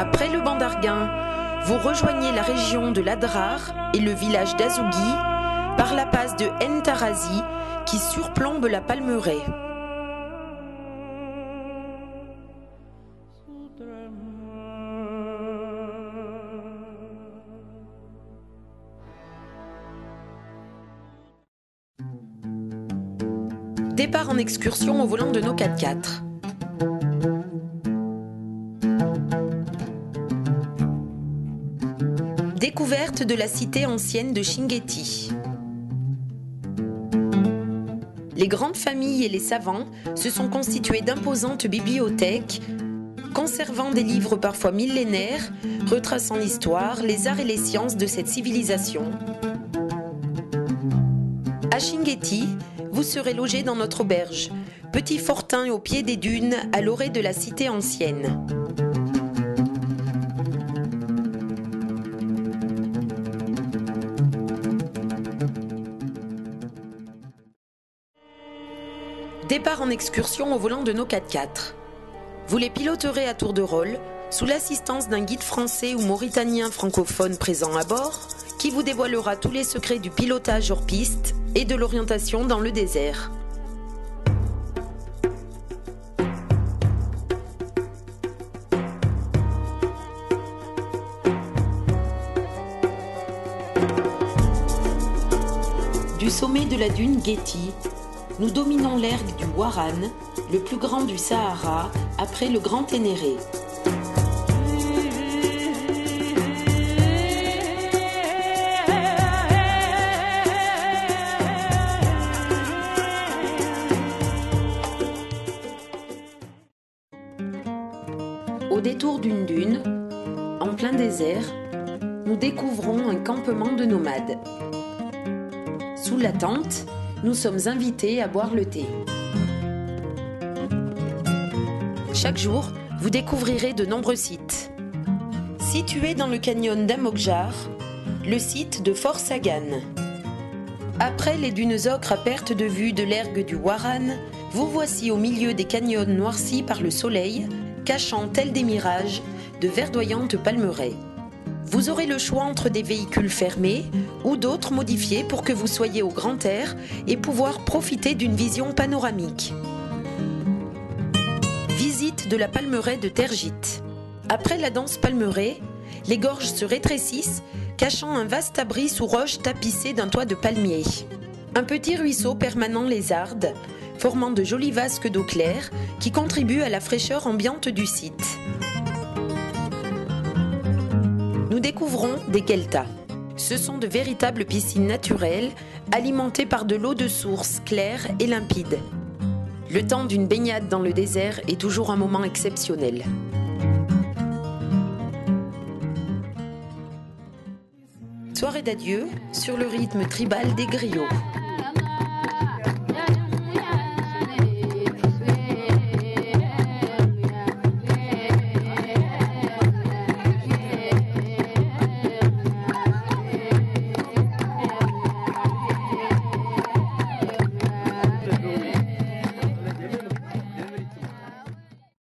Après le banc d'Arguin, vous rejoignez la région de l'Adrar et le village d'Azougui par la passe de Ntarazi qui surplombe la Palmeraie. Départ en excursion au volant de nos 4x4. Découverte de la cité ancienne de Chinguetti. Les grandes familles et les savants se sont constitués d'imposantes bibliothèques, conservant des livres parfois millénaires, retraçant l'histoire, les arts et les sciences de cette civilisation. À Chinguetti, vous serez logé dans notre auberge, petit fortin au pied des dunes, à l'orée de la cité ancienne. Départ en excursion au volant de nos 4x4. Vous les piloterez à tour de rôle, sous l'assistance d'un guide français ou mauritanien francophone présent à bord, qui vous dévoilera tous les secrets du pilotage hors piste et de l'orientation dans le désert. Du sommet de la dune Guéti, nous dominons l'ergue du Ouaran, le plus grand du Sahara, après le Grand Ténéré. Au détour d'une dune, en plein désert, nous découvrons un campement de nomades. Sous la tente, nous sommes invités à boire le thé. Chaque jour, vous découvrirez de nombreux sites. Situé dans le canyon d'Amokjar, le site de Fort Sagan. Après les dunes ocres à perte de vue de l'ergue du Ouaran, vous voici au milieu des canyons noircis par le soleil, cachant tels des mirages de verdoyantes palmeraies. Vous aurez le choix entre des véhicules fermés ou d'autres modifiés pour que vous soyez au grand air et pouvoir profiter d'une vision panoramique. Visite de la palmeraie de Tergit. Après la dense palmeraie, les gorges se rétrécissent, cachant un vaste abri sous roches tapissées d'un toit de palmiers. Un petit ruisseau permanent les arde, formant de jolies vasques d'eau claire qui contribuent à la fraîcheur ambiante du site. Nous découvrons des gueltas. Ce sont de véritables piscines naturelles, alimentées par de l'eau de source claire et limpide. Le temps d'une baignade dans le désert est toujours un moment exceptionnel. Soirée d'adieu sur le rythme tribal des griots.